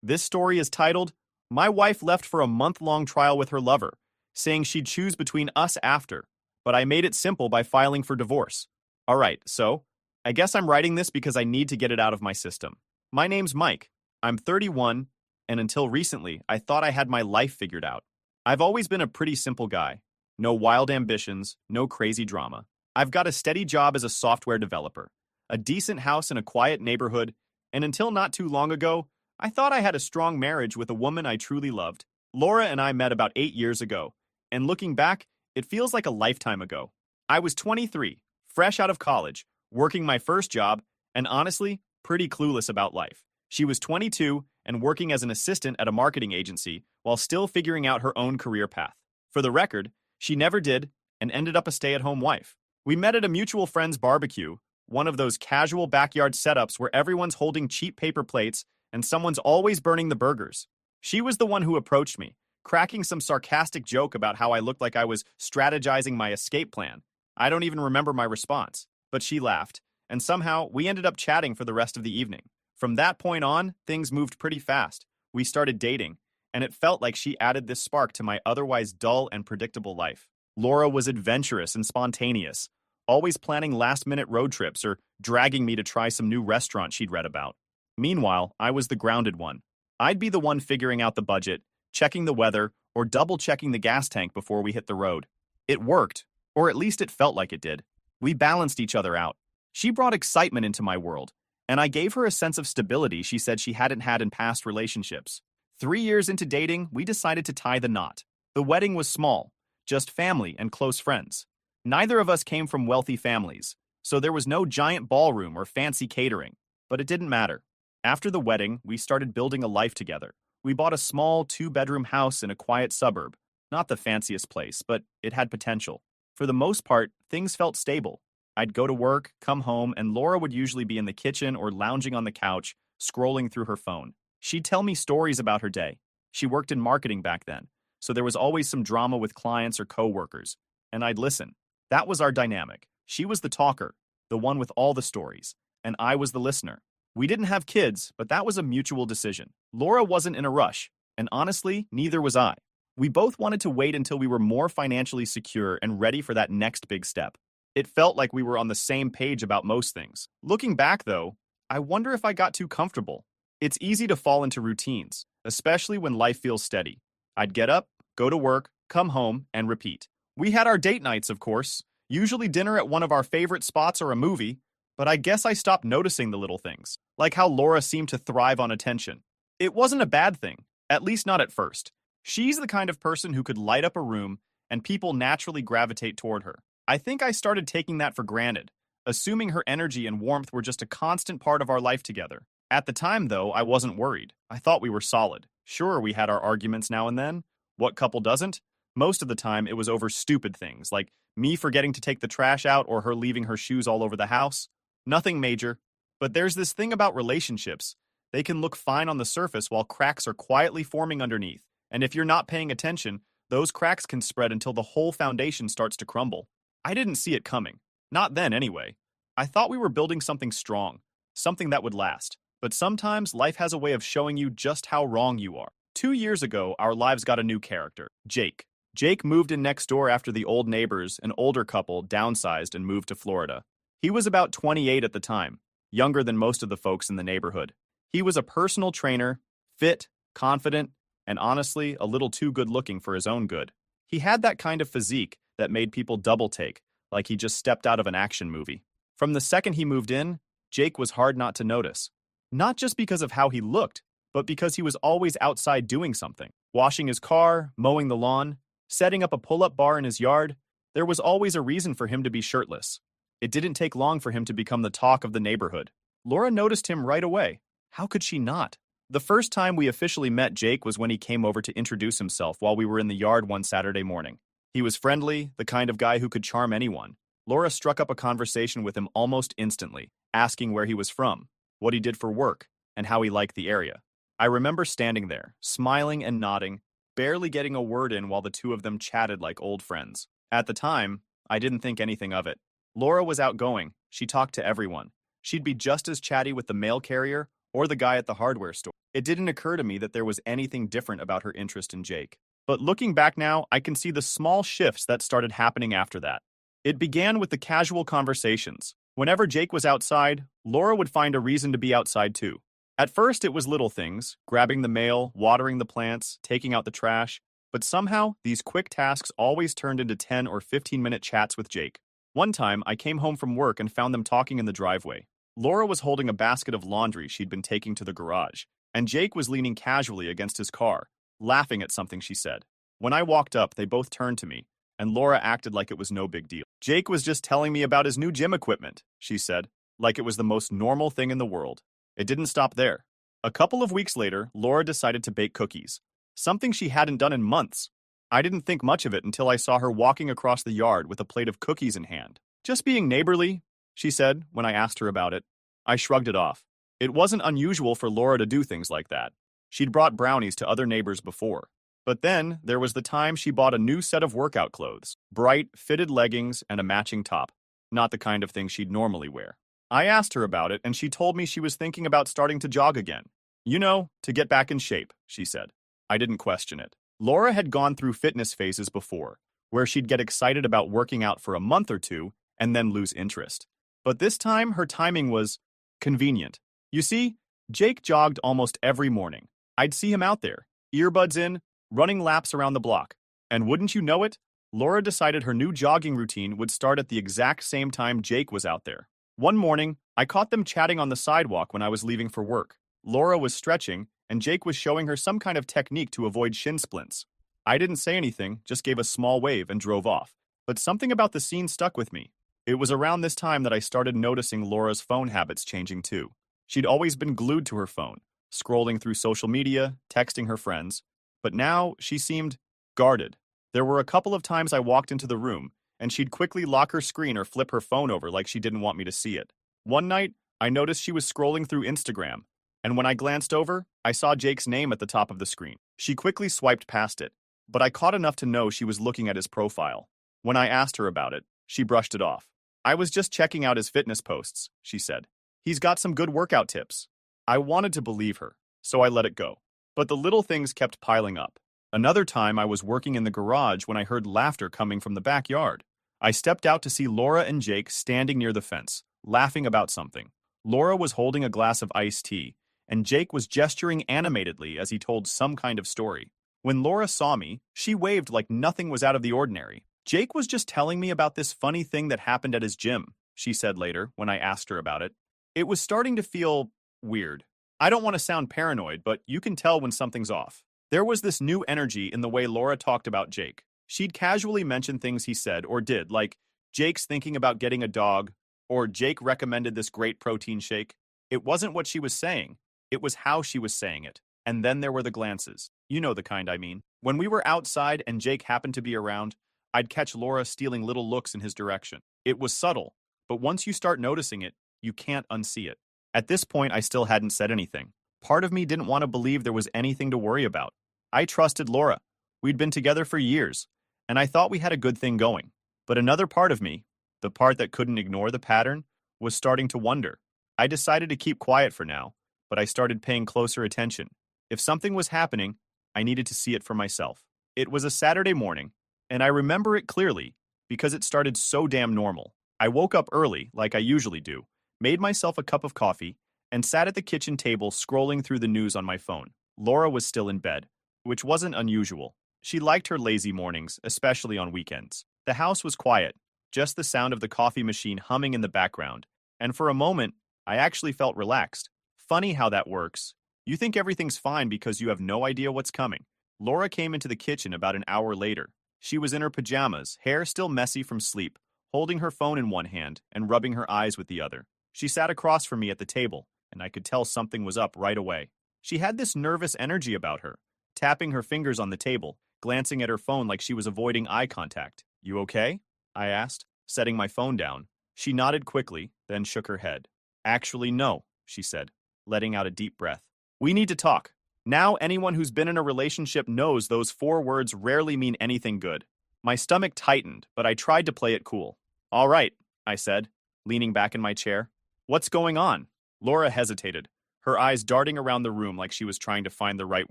This story is titled, My Wife Left for a Month-Long Trial with Her Lover, saying she'd choose between us after, but I made it simple by filing for divorce. Alright, so, I guess I'm writing this because I need to get it out of my system. My name's Mike. I'm 31, and until recently, I thought I had my life figured out. I've always been a pretty simple guy. No wild ambitions, no crazy drama. I've got a steady job as a software developer, a decent house in a quiet neighborhood, and until not too long ago, I thought I had a strong marriage with a woman I truly loved. Laura and I met about 8 years ago, and looking back, it feels like a lifetime ago. I was 23, fresh out of college, working my first job, and honestly, pretty clueless about life. She was 22 and working as an assistant at a marketing agency while still figuring out her own career path. For the record, she never did and ended up a stay-at-home wife. We met at a mutual friend's barbecue, one of those casual backyard setups where everyone's holding cheap paper plates and someone's always burning the burgers. She was the one who approached me, cracking some sarcastic joke about how I looked like I was strategizing my escape plan. I don't even remember my response, but she laughed, and somehow we ended up chatting for the rest of the evening. From that point on, things moved pretty fast. We started dating, and it felt like she added this spark to my otherwise dull and predictable life. Laura was adventurous and spontaneous, always planning last-minute road trips or dragging me to try some new restaurant she'd read about. Meanwhile, I was the grounded one. I'd be the one figuring out the budget, checking the weather, or double-checking the gas tank before we hit the road. It worked, or at least it felt like it did. We balanced each other out. She brought excitement into my world, and I gave her a sense of stability she said she hadn't had in past relationships. 3 years into dating, we decided to tie the knot. The wedding was small, just family and close friends. Neither of us came from wealthy families, so there was no giant ballroom or fancy catering, but it didn't matter. After the wedding, we started building a life together. We bought a small 2-bedroom house in a quiet suburb. Not the fanciest place, but it had potential. For the most part, things felt stable. I'd go to work, come home, and Laura would usually be in the kitchen or lounging on the couch, scrolling through her phone. She'd tell me stories about her day. She worked in marketing back then, so there was always some drama with clients or coworkers, and I'd listen. That was our dynamic. She was the talker, the one with all the stories, and I was the listener. We didn't have kids, but that was a mutual decision. Laura wasn't in a rush, and honestly, neither was I. We both wanted to wait until we were more financially secure and ready for that next big step. It felt like we were on the same page about most things. Looking back, though, I wonder if I got too comfortable. It's easy to fall into routines, especially when life feels steady. I'd get up, go to work, come home, and repeat. We had our date nights, of course, usually dinner at one of our favorite spots or a movie, but I guess I stopped noticing the little things, like how Laura seemed to thrive on attention. It wasn't a bad thing, at least not at first. She's the kind of person who could light up a room, and people naturally gravitate toward her. I think I started taking that for granted, assuming her energy and warmth were just a constant part of our life together. At the time, though, I wasn't worried. I thought we were solid. Sure, we had our arguments now and then. What couple doesn't? Most of the time, it was over stupid things, like me forgetting to take the trash out or her leaving her shoes all over the house. Nothing major. But there's this thing about relationships. They can look fine on the surface while cracks are quietly forming underneath. And if you're not paying attention, those cracks can spread until the whole foundation starts to crumble. I didn't see it coming. Not then, anyway. I thought we were building something strong, something that would last. But sometimes life has a way of showing you just how wrong you are. 2 years ago, our lives got a new character, Jake. Jake moved in next door after the old neighbors, an older couple, downsized and moved to Florida. He was about 28 at the time, younger than most of the folks in the neighborhood. He was a personal trainer, fit, confident, and honestly, a little too good-looking for his own good. He had that kind of physique that made people double-take, like he just stepped out of an action movie. From the second he moved in, Jake was hard not to notice. Not just because of how he looked, but because he was always outside doing something. Washing his car, mowing the lawn, setting up a pull-up bar in his yard. There was always a reason for him to be shirtless. It didn't take long for him to become the talk of the neighborhood. Laura noticed him right away. How could she not? The first time we officially met Jake was when he came over to introduce himself while we were in the yard one Saturday morning. He was friendly, the kind of guy who could charm anyone. Laura struck up a conversation with him almost instantly, asking where he was from, what he did for work, and how he liked the area. I remember standing there, smiling and nodding, barely getting a word in while the two of them chatted like old friends. At the time, I didn't think anything of it. Laura was outgoing. She talked to everyone. She'd be just as chatty with the mail carrier or the guy at the hardware store. It didn't occur to me that there was anything different about her interest in Jake. But looking back now, I can see the small shifts that started happening after that. It began with the casual conversations. Whenever Jake was outside, Laura would find a reason to be outside too. At first, it was little things, grabbing the mail, watering the plants, taking out the trash, but somehow, these quick tasks always turned into 10 or 15-minute chats with Jake. One time, I came home from work and found them talking in the driveway. Laura was holding a basket of laundry she'd been taking to the garage, and Jake was leaning casually against his car, laughing at something she said. When I walked up, they both turned to me, and Laura acted like it was no big deal. Jake was just telling me about his new gym equipment, she said, like it was the most normal thing in the world. It didn't stop there. A couple of weeks later, Laura decided to bake cookies, something she hadn't done in months. I didn't think much of it until I saw her walking across the yard with a plate of cookies in hand. Just being neighborly, she said when I asked her about it. I shrugged it off. It wasn't unusual for Laura to do things like that. She'd brought brownies to other neighbors before. But then, there was the time she bought a new set of workout clothes, bright, fitted leggings, and a matching top. Not the kind of thing she'd normally wear. I asked her about it, and she told me she was thinking about starting to jog again. You know, to get back in shape, she said. I didn't question it. Laura had gone through fitness phases before, where she'd get excited about working out for a month or two and then lose interest. But this time, her timing was convenient. You see, Jake jogged almost every morning. I'd see him out there, earbuds in, running laps around the block. And wouldn't you know it, Laura decided her new jogging routine would start at the exact same time Jake was out there. One morning, I caught them chatting on the sidewalk when I was leaving for work. Laura was stretching, and Jake was showing her some kind of technique to avoid shin splints. I didn't say anything, just gave a small wave and drove off. But something about the scene stuck with me. It was around this time that I started noticing Laura's phone habits changing too. She'd always been glued to her phone, scrolling through social media, texting her friends. But now, she seemed guarded. There were a couple of times I walked into the room, and she'd quickly lock her screen or flip her phone over like she didn't want me to see it. One night, I noticed she was scrolling through Instagram, and when I glanced over, I saw Jake's name at the top of the screen. She quickly swiped past it, but I caught enough to know she was looking at his profile. When I asked her about it, she brushed it off. I was just checking out his fitness posts, she said. He's got some good workout tips. I wanted to believe her, so I let it go. But the little things kept piling up. Another time I was working in the garage when I heard laughter coming from the backyard. I stepped out to see Laura and Jake standing near the fence, laughing about something. Laura was holding a glass of iced tea, and Jake was gesturing animatedly as he told some kind of story. When Laura saw me, she waved like nothing was out of the ordinary. Jake was just telling me about this funny thing that happened at his gym, she said later when I asked her about it. It was starting to feel weird. I don't want to sound paranoid, but you can tell when something's off. There was this new energy in the way Laura talked about Jake. She'd casually mention things he said or did, like Jake's thinking about getting a dog, or Jake recommended this great protein shake. It wasn't what she was saying. It was how she was saying it. And then there were the glances. You know the kind I mean. When we were outside and Jake happened to be around, I'd catch Laura stealing little looks in his direction. It was subtle, but once you start noticing it, you can't unsee it. At this point, I still hadn't said anything. Part of me didn't want to believe there was anything to worry about. I trusted Laura. We'd been together for years, and I thought we had a good thing going. But another part of me, the part that couldn't ignore the pattern, was starting to wonder. I decided to keep quiet for now, but I started paying closer attention. If something was happening, I needed to see it for myself. It was a Saturday morning, and I remember it clearly because it started so damn normal. I woke up early, like I usually do, made myself a cup of coffee, and sat at the kitchen table scrolling through the news on my phone. Laura was still in bed, which wasn't unusual. She liked her lazy mornings, especially on weekends. The house was quiet, just the sound of the coffee machine humming in the background, and for a moment, I actually felt relaxed. Funny how that works. You think everything's fine because you have no idea what's coming. Laura came into the kitchen about an hour later. She was in her pajamas, hair still messy from sleep, holding her phone in one hand and rubbing her eyes with the other. She sat across from me at the table, and I could tell something was up right away. She had this nervous energy about her, tapping her fingers on the table, glancing at her phone like she was avoiding eye contact. "You okay?" I asked, setting my phone down. She nodded quickly, then shook her head. "Actually, no," she said, letting out a deep breath. "We need to talk." Now anyone who's been in a relationship knows those 4 words rarely mean anything good. My stomach tightened, but I tried to play it cool. "All right," I said, leaning back in my chair. "What's going on?" Laura hesitated, her eyes darting around the room like she was trying to find the right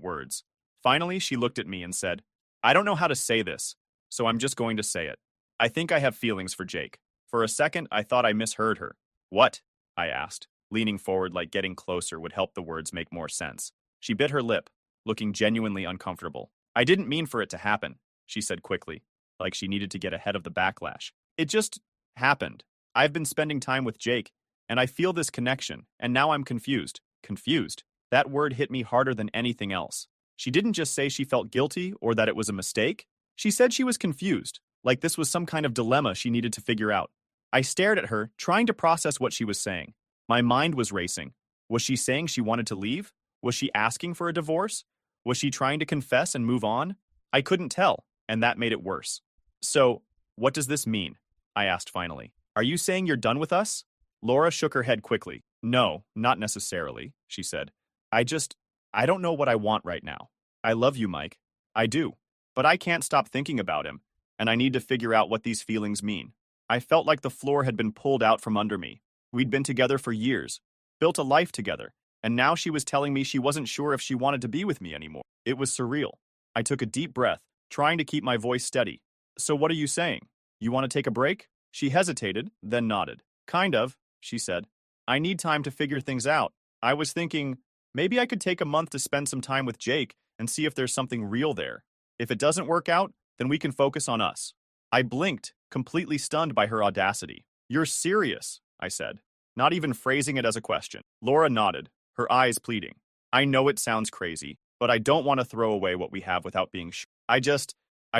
words. Finally, she looked at me and said, I don't know how to say this, so I'm just going to say it. I think I have feelings for Jake. For a second, I thought I misheard her. What? I asked, leaning forward like getting closer would help the words make more sense. She bit her lip, looking genuinely uncomfortable. I didn't mean for it to happen, she said quickly, like she needed to get ahead of the backlash. It just happened. I've been spending time with Jake, and I feel this connection, and now I'm confused. Confused? That word hit me harder than anything else. She didn't just say she felt guilty or that it was a mistake. She said she was confused, like this was some kind of dilemma she needed to figure out. I stared at her, trying to process what she was saying. My mind was racing. Was she saying she wanted to leave? Was she asking for a divorce? Was she trying to confess and move on? I couldn't tell, and that made it worse. So, what does this mean? I asked finally. Are you saying you're done with us? Laura shook her head quickly. No, not necessarily, she said. I don't know what I want right now. I love you, Mike. I do. But I can't stop thinking about him, and I need to figure out what these feelings mean. I felt like the floor had been pulled out from under me. We'd been together for years, built a life together, and now she was telling me she wasn't sure if she wanted to be with me anymore. It was surreal. I took a deep breath, trying to keep my voice steady. So what are you saying? You want to take a break? She hesitated, then nodded. Kind of, she said. I need time to figure things out. I was thinking, maybe I could take a month to spend some time with Jake and see if there's something real there. If it doesn't work out, then we can focus on us. I blinked, completely stunned by her audacity. You're serious, I said, not even phrasing it as a question. Laura nodded, her eyes pleading. I know it sounds crazy, but I don't want to throw away what we have without being sure. I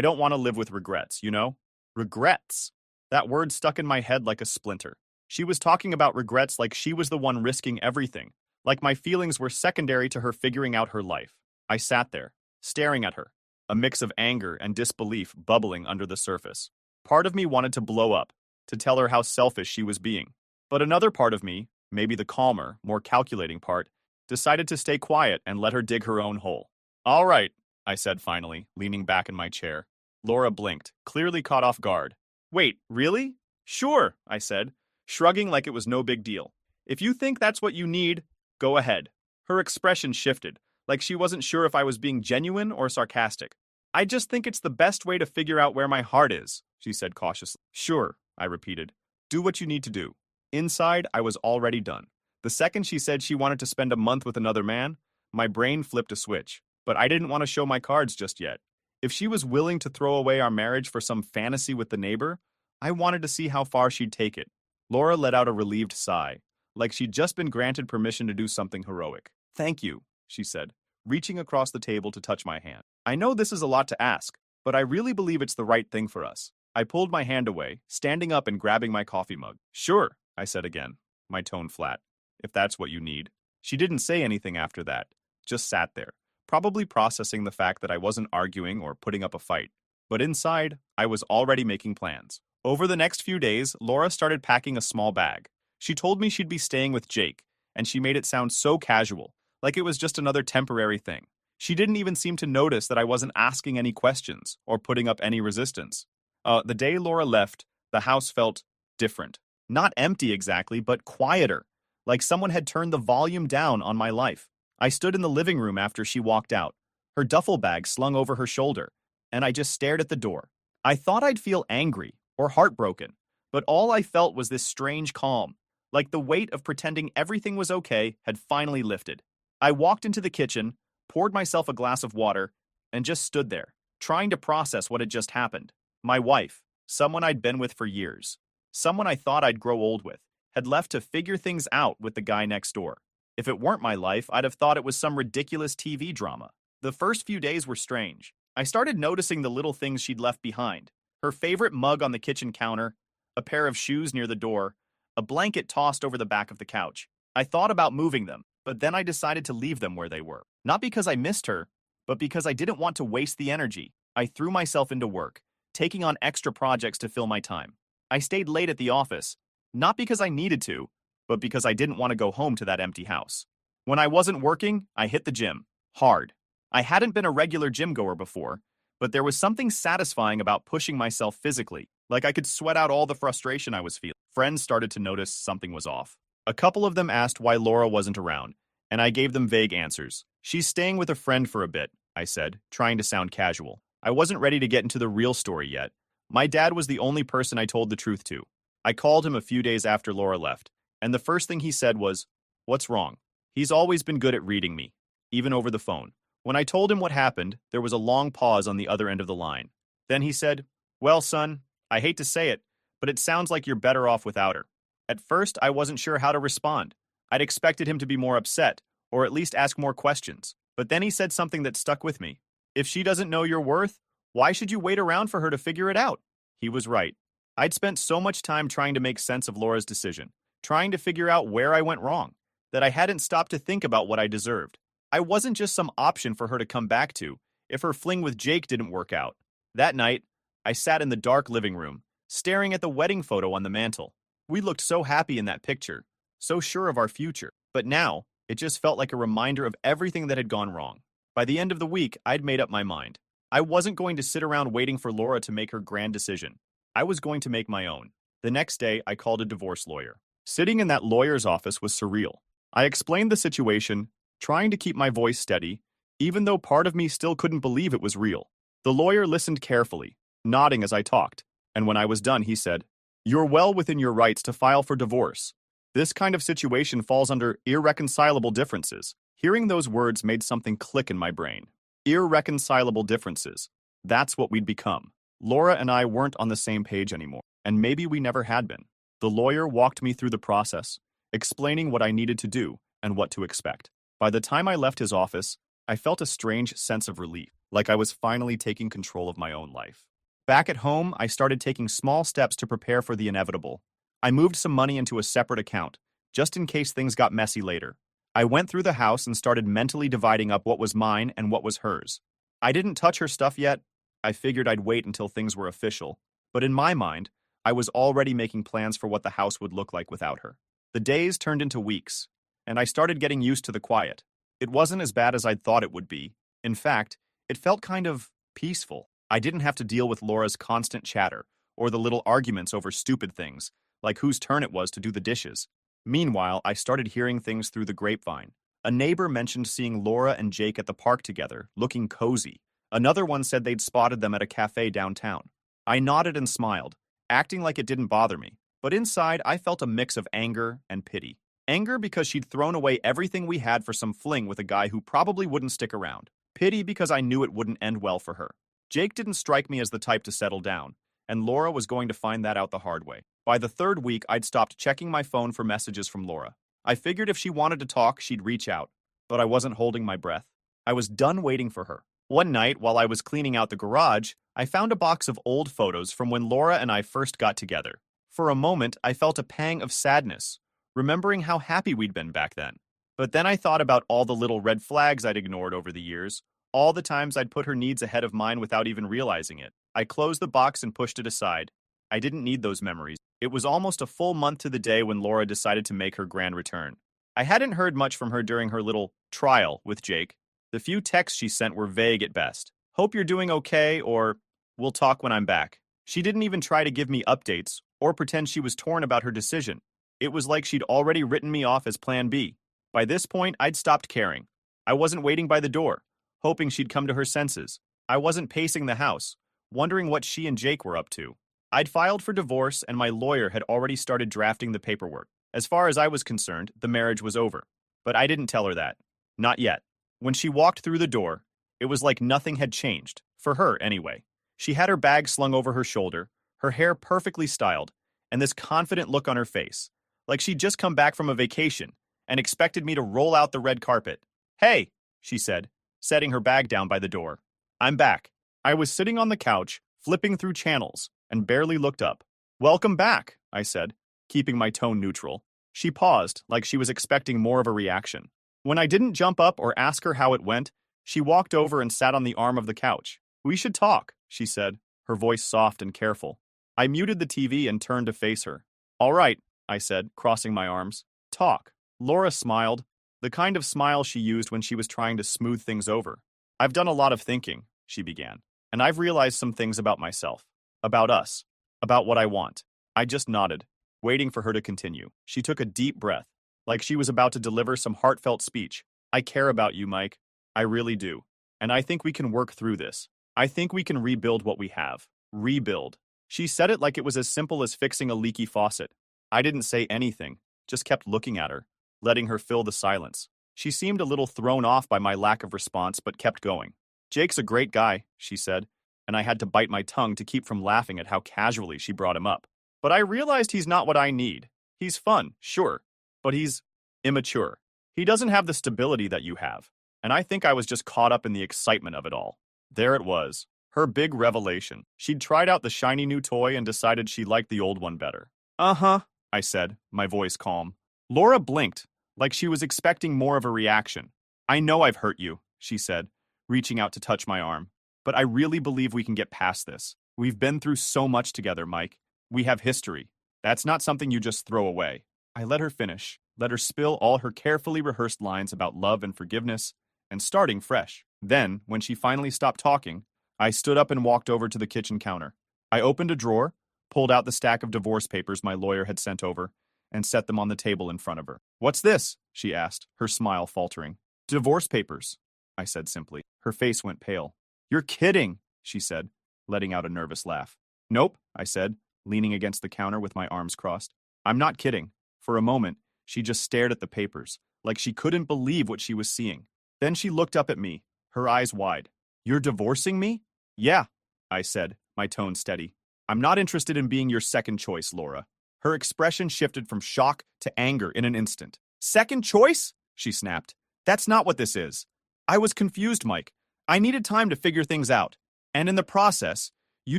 don't want to live with regrets, you know? Regrets. That word stuck in my head like a splinter. She was talking about regrets like she was the one risking everything, like my feelings were secondary to her figuring out her life. I sat there, staring at her, a mix of anger and disbelief bubbling under the surface. Part of me wanted to blow up, to tell her how selfish she was being. But another part of me, maybe the calmer, more calculating part, decided to stay quiet and let her dig her own hole. All right, I said finally, leaning back in my chair. Laura blinked, clearly caught off guard. Wait, really? Sure, I said, shrugging like it was no big deal. If you think that's what you need, go ahead. Her expression shifted, like she wasn't sure if I was being genuine or sarcastic. I just think it's the best way to figure out where my heart is, she said cautiously. Sure, I repeated. Do what you need to do. Inside, I was already done. The second she said she wanted to spend a month with another man, my brain flipped a switch. But I didn't want to show my cards just yet. If she was willing to throw away our marriage for some fantasy with the neighbor, I wanted to see how far she'd take it. Laura let out a relieved sigh, like she'd just been granted permission to do something heroic. Thank you, she said, reaching across the table to touch my hand. I know this is a lot to ask, but I really believe it's the right thing for us. I pulled my hand away, standing up and grabbing my coffee mug. Sure, I said again, my tone flat. If that's what you need. She didn't say anything after that, just sat there, probably processing the fact that I wasn't arguing or putting up a fight. But inside, I was already making plans. Over the next few days, Laura started packing a small bag. She told me she'd be staying with Jake, and she made it sound so casual, like it was just another temporary thing. She didn't even seem to notice that I wasn't asking any questions or putting up any resistance. The day Laura left, the house felt different. Not empty exactly, but quieter, like someone had turned the volume down on my life. I stood in the living room after she walked out, her duffel bag slung over her shoulder, and I just stared at the door. I thought I'd feel angry or heartbroken, but all I felt was this strange calm, like the weight of pretending everything was okay had finally lifted. I walked into the kitchen, poured myself a glass of water, and just stood there, trying to process what had just happened. My wife, someone I'd been with for years, someone I thought I'd grow old with, had left to figure things out with the guy next door. If it weren't my life, I'd have thought it was some ridiculous TV drama. The first few days were strange. I started noticing the little things she'd left behind. Her favorite mug on the kitchen counter, a pair of shoes near the door, a blanket tossed over the back of the couch. I thought about moving them, but then I decided to leave them where they were. Not because I missed her, but because I didn't want to waste the energy. I threw myself into work, taking on extra projects to fill my time. I stayed late at the office, not because I needed to, but because I didn't want to go home to that empty house. When I wasn't working, I hit the gym, hard. I hadn't been a regular gym goer before, but there was something satisfying about pushing myself physically, like I could sweat out all the frustration I was feeling. Friends started to notice something was off. A couple of them asked why Laura wasn't around, And I gave them vague answers. She's staying with a friend for a bit, I said, trying to sound casual. I wasn't ready to get into the real story yet. My dad was the only person I told the truth to. I called him a few days after Laura left, and the first thing he said was, "What's wrong?" He's always been good at reading me, even over the phone. When I told him what happened, there was a long pause on the other end of the line. Then he said, "Well, son, I hate to say it, but it sounds like you're better off without her." At first, I wasn't sure how to respond. I'd expected him to be more upset, or at least ask more questions. But then he said something that stuck with me. "If she doesn't know your worth, why should you wait around for her to figure it out?" He was right. I'd spent so much time trying to make sense of Laura's decision, trying to figure out where I went wrong, that I hadn't stopped to think about what I deserved. I wasn't just some option for her to come back to if her fling with Jake didn't work out. That night, I sat in the dark living room, staring at the wedding photo on the mantel. We looked so happy in that picture, so sure of our future. But now, it just felt like a reminder of everything that had gone wrong. By the end of the week, I'd made up my mind. I wasn't going to sit around waiting for Laura to make her grand decision. I was going to make my own. The next day, I called a divorce lawyer. Sitting in that lawyer's office was surreal. I explained the situation, trying to keep my voice steady, even though part of me still couldn't believe it was real. The lawyer listened carefully, nodding as I talked, and when I was done, he said, "You're well within your rights to file for divorce. This kind of situation falls under irreconcilable differences." Hearing those words made something click in my brain. Irreconcilable differences. That's what we'd become. Laura and I weren't on the same page anymore, and maybe we never had been. The lawyer walked me through the process, explaining what I needed to do and what to expect. By the time I left his office, I felt a strange sense of relief, like I was finally taking control of my own life. Back at home, I started taking small steps to prepare for the inevitable. I moved some money into a separate account, just in case things got messy later. I went through the house and started mentally dividing up what was mine and what was hers. I didn't touch her stuff yet. I figured I'd wait until things were official. But in my mind, I was already making plans for what the house would look like without her. The days turned into weeks, and I started getting used to the quiet. It wasn't as bad as I'd thought it would be. In fact, it felt kind of peaceful. I didn't have to deal with Laura's constant chatter, or the little arguments over stupid things, like whose turn it was to do the dishes. Meanwhile, I started hearing things through the grapevine. A neighbor mentioned seeing Laura and Jake at the park together, looking cozy. Another one said they'd spotted them at a cafe downtown. I nodded and smiled, acting like it didn't bother me. But inside, I felt a mix of anger and pity. Anger because she'd thrown away everything we had for some fling with a guy who probably wouldn't stick around. Pity because I knew it wouldn't end well for her. Jake didn't strike me as the type to settle down, and Laura was going to find that out the hard way. By the third week, I'd stopped checking my phone for messages from Laura. I figured if she wanted to talk, she'd reach out, but I wasn't holding my breath. I was done waiting for her. One night, while I was cleaning out the garage, I found a box of old photos from when Laura and I first got together. For a moment, I felt a pang of sadness, remembering how happy we'd been back then. But then I thought about all the little red flags I'd ignored over the years, all the times I'd put her needs ahead of mine without even realizing it. I closed the box and pushed it aside. I didn't need those memories. It was almost a full month to the day when Laura decided to make her grand return. I hadn't heard much from her during her little trial with Jake. The few texts she sent were vague at best. "Hope you're doing okay," or "We'll talk when I'm back." She didn't even try to give me updates or pretend she was torn about her decision. It was like she'd already written me off as Plan B. By this point, I'd stopped caring. I wasn't waiting by the door, hoping she'd come to her senses. I wasn't pacing the house, wondering what she and Jake were up to. I'd filed for divorce, and my lawyer had already started drafting the paperwork. As far as I was concerned, the marriage was over. But I didn't tell her that. Not yet. When she walked through the door, it was like nothing had changed. For her, anyway. She had her bag slung over her shoulder, her hair perfectly styled, and this confident look on her face, like she'd just come back from a vacation and expected me to roll out the red carpet. "Hey," she said, setting her bag down by the door. "I'm back." I was sitting on the couch, flipping through channels, and barely looked up. "Welcome back," I said, keeping my tone neutral. She paused, like she was expecting more of a reaction. When I didn't jump up or ask her how it went, she walked over and sat on the arm of the couch. "We should talk," she said, her voice soft and careful. I muted the TV and turned to face her. "All right," I said, crossing my arms. "Talk." Laura smiled, the kind of smile she used when she was trying to smooth things over. "I've done a lot of thinking," she began, "and I've realized some things about myself. About us. About what I want." I just nodded, waiting for her to continue. She took a deep breath. like she was about to deliver some heartfelt speech. I care about you, Mike. I really do. And I think we can work through this. I think we can rebuild what we have. Rebuild. She said it like it was as simple as fixing a leaky faucet. I didn't say anything, just kept looking at her, letting her fill the silence. She seemed a little thrown off by my lack of response, but kept going. Jake's a great guy, she said, and I had to bite my tongue to keep from laughing at how casually she brought him up. But I realized he's not what I need. He's fun, sure, but he's immature. He doesn't have the stability that you have, and I think I was just caught up in the excitement of it all. There it was, her big revelation. She'd tried out the shiny new toy and decided she liked the old one better. Uh-huh, I said, my voice calm. Laura blinked, like she was expecting more of a reaction. I know I've hurt you, she said, reaching out to touch my arm. But I really believe we can get past this. We've been through so much together, Mike. We have history. That's not something you just throw away. I let her finish, let her spill all her carefully rehearsed lines about love and forgiveness, and starting fresh. Then, when she finally stopped talking, I stood up and walked over to the kitchen counter. I opened a drawer, pulled out the stack of divorce papers my lawyer had sent over, and set them on the table in front of her. What's this? She asked, her smile faltering. Divorce papers, I said simply. Her face went pale. You're kidding, she said, letting out a nervous laugh. Nope, I said, leaning against the counter with my arms crossed. I'm not kidding. For a moment, she just stared at the papers, like she couldn't believe what she was seeing. Then she looked up at me, her eyes wide. You're divorcing me? Yeah, I said, my tone steady. I'm not interested in being your second choice, Laura. Her expression shifted from shock to anger in an instant. Second choice? She snapped. That's not what this is. I was confused, Mike. I needed time to figure things out. And in the process, you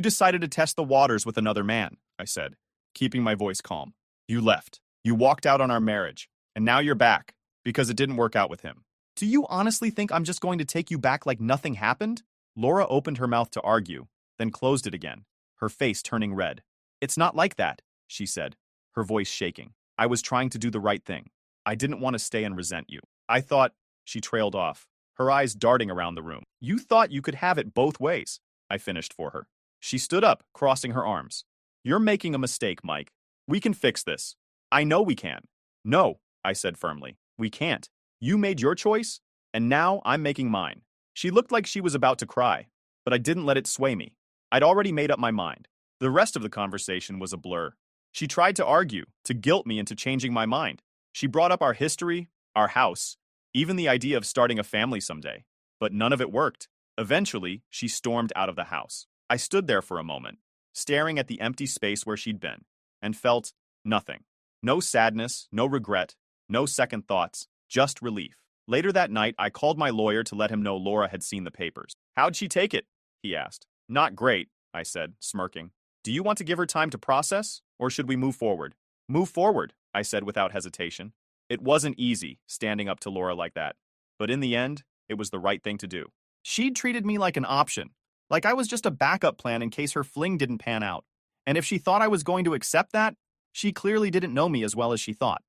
decided to test the waters with another man, I said, keeping my voice calm. You left. You walked out on our marriage. And now you're back, because it didn't work out with him. Do you honestly think I'm just going to take you back like nothing happened? Laura opened her mouth to argue, then closed it again, her face turning red. It's not like that, she said, her voice shaking. I was trying to do the right thing. I didn't want to stay and resent you. I thought, she trailed off, her eyes darting around the room. You thought you could have it both ways, I finished for her. She stood up, crossing her arms. You're making a mistake, Mike. We can fix this. I know we can. No, I said firmly. We can't. You made your choice, and now I'm making mine. She looked like she was about to cry, but I didn't let it sway me. I'd already made up my mind. The rest of the conversation was a blur. She tried to argue, to guilt me into changing my mind. She brought up our history, our house, even the idea of starting a family someday. But none of it worked. Eventually, she stormed out of the house. I stood there for a moment, staring at the empty space where she'd been, and felt nothing. No sadness, no regret, no second thoughts, just relief. Later that night, I called my lawyer to let him know Laura had seen the papers. How'd she take it? He asked. Not great, I said, smirking. Do you want to give her time to process, or should we move forward? Move forward, I said without hesitation. It wasn't easy, standing up to Laura like that. But in the end, it was the right thing to do. She'd treated me like an option, like I was just a backup plan in case her fling didn't pan out. And if she thought I was going to accept that, she clearly didn't know me as well as she thought.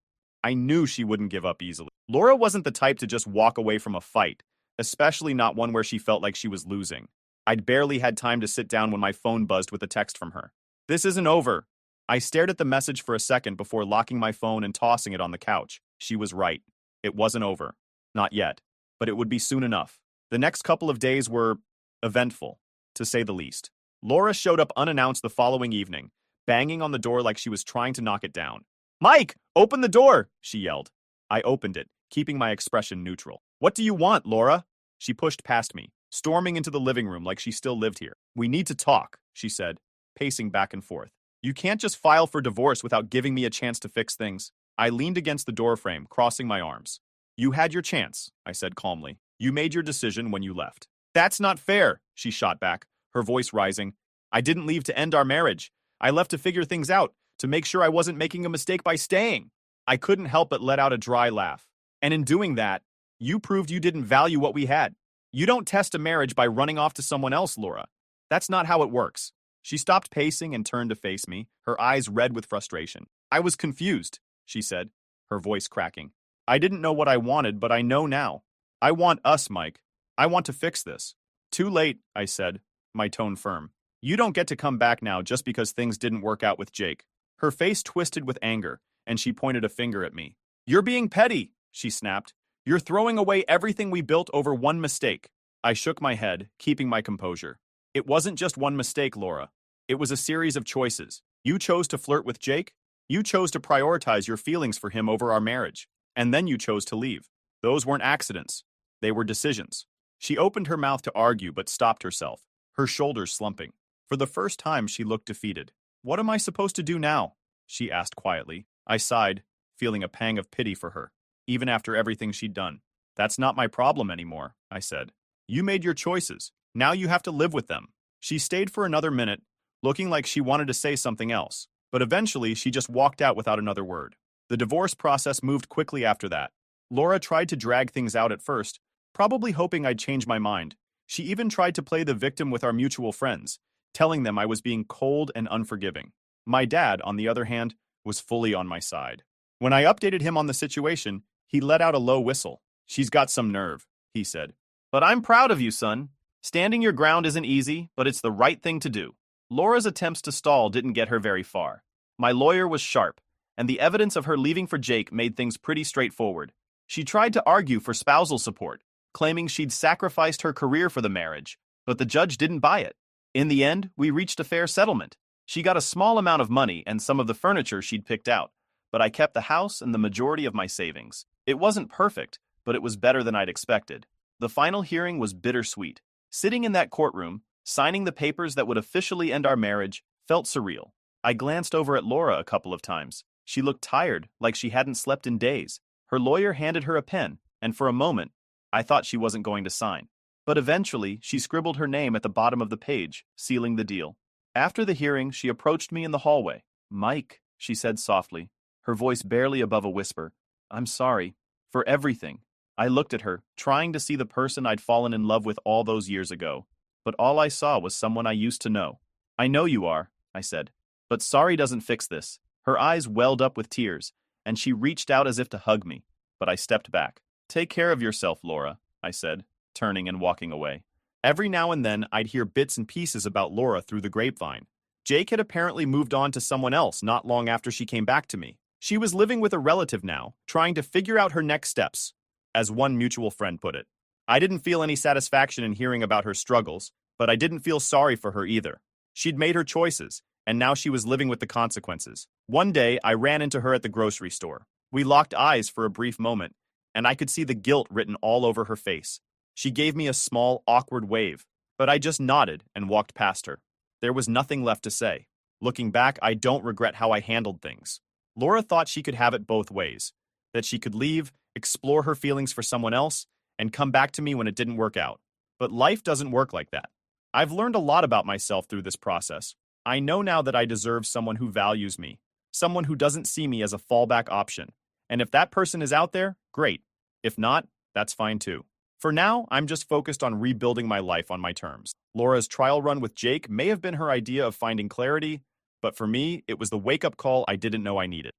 I knew she wouldn't give up easily. Laura wasn't the type to just walk away from a fight, especially not one where she felt like she was losing. I'd barely had time to sit down when my phone buzzed with a text from her. This isn't over. I stared at the message for a second before locking my phone and tossing it on the couch. She was right. It wasn't over. Not yet. But it would be soon enough. The next couple of days were eventful, to say the least. Laura showed up unannounced the following evening, banging on the door like she was trying to knock it down. Mike, open the door, she yelled. I opened it, keeping my expression neutral. What do you want, Laura? She pushed past me, storming into the living room like she still lived here. We need to talk, she said, pacing back and forth. You can't just file for divorce without giving me a chance to fix things. I leaned against the doorframe, crossing my arms. You had your chance, I said calmly. You made your decision when you left. That's not fair, she shot back, her voice rising. I didn't leave to end our marriage. I left to figure things out, to make sure I wasn't making a mistake by staying. I couldn't help but let out a dry laugh. And in doing that, you proved you didn't value what we had. You don't test a marriage by running off to someone else, Laura. That's not how it works. She stopped pacing and turned to face me, her eyes red with frustration. I was confused, she said, her voice cracking. I didn't know what I wanted, but I know now. I want us, Mike. I want to fix this. Too late, I said, my tone firm. You don't get to come back now just because things didn't work out with Jake. Her face twisted with anger, and she pointed a finger at me. You're being petty, she snapped. You're throwing away everything we built over one mistake. I shook my head, keeping my composure. It wasn't just one mistake, Laura. It was a series of choices. You chose to flirt with Jake. You chose to prioritize your feelings for him over our marriage. And then you chose to leave. Those weren't accidents. They were decisions. She opened her mouth to argue but stopped herself, her shoulders slumping. For the first time, she looked defeated. What am I supposed to do now? She asked quietly. I sighed, feeling a pang of pity for her, even after everything she'd done. That's not my problem anymore, I said. You made your choices. Now you have to live with them. She stayed for another minute, looking like she wanted to say something else, but eventually she just walked out without another word. The divorce process moved quickly after that. Laura tried to drag things out at first, probably hoping I'd change my mind. She even tried to play the victim with our mutual friends, telling them I was being cold and unforgiving. My dad, on the other hand, was fully on my side. When I updated him on the situation, he let out a low whistle. She's got some nerve, he said. But I'm proud of you, son. Standing your ground isn't easy, but it's the right thing to do. Laura's attempts to stall didn't get her very far. My lawyer was sharp, and the evidence of her leaving for Jake made things pretty straightforward. She tried to argue for spousal support, claiming she'd sacrificed her career for the marriage, but the judge didn't buy it. In the end, we reached a fair settlement. She got a small amount of money and some of the furniture she'd picked out, but I kept the house and the majority of my savings. It wasn't perfect, but it was better than I'd expected. The final hearing was bittersweet. Sitting in that courtroom, signing the papers that would officially end our marriage, felt surreal. I glanced over at Laura a couple of times. She looked tired, like she hadn't slept in days. Her lawyer handed her a pen, and for a moment, I thought she wasn't going to sign. But eventually, she scribbled her name at the bottom of the page, sealing the deal. After the hearing, she approached me in the hallway. Mike, she said softly, her voice barely above a whisper. I'm sorry. For everything. I looked at her, trying to see the person I'd fallen in love with all those years ago. But all I saw was someone I used to know. I know you are, I said. But sorry doesn't fix this. Her eyes welled up with tears, and she reached out as if to hug me. But I stepped back. Take care of yourself, Laura, I said, turning and walking away. Every now and then, I'd hear bits and pieces about Laura through the grapevine. Jake had apparently moved on to someone else not long after she came back to me. She was living with a relative now, trying to figure out her next steps, as one mutual friend put it. I didn't feel any satisfaction in hearing about her struggles, but I didn't feel sorry for her either. She'd made her choices, and now she was living with the consequences. One day, I ran into her at the grocery store. We locked eyes for a brief moment, and I could see the guilt written all over her face. She gave me a small, awkward wave, but I just nodded and walked past her. There was nothing left to say. Looking back, I don't regret how I handled things. Laura thought she could have it both ways, that she could leave, explore her feelings for someone else, and come back to me when it didn't work out. But life doesn't work like that. I've learned a lot about myself through this process. I know now that I deserve someone who values me, someone who doesn't see me as a fallback option. And if that person is out there, great. If not, that's fine too. For now, I'm just focused on rebuilding my life on my terms. Laura's trial run with Jake may have been her idea of finding clarity, but for me, it was the wake-up call I didn't know I needed.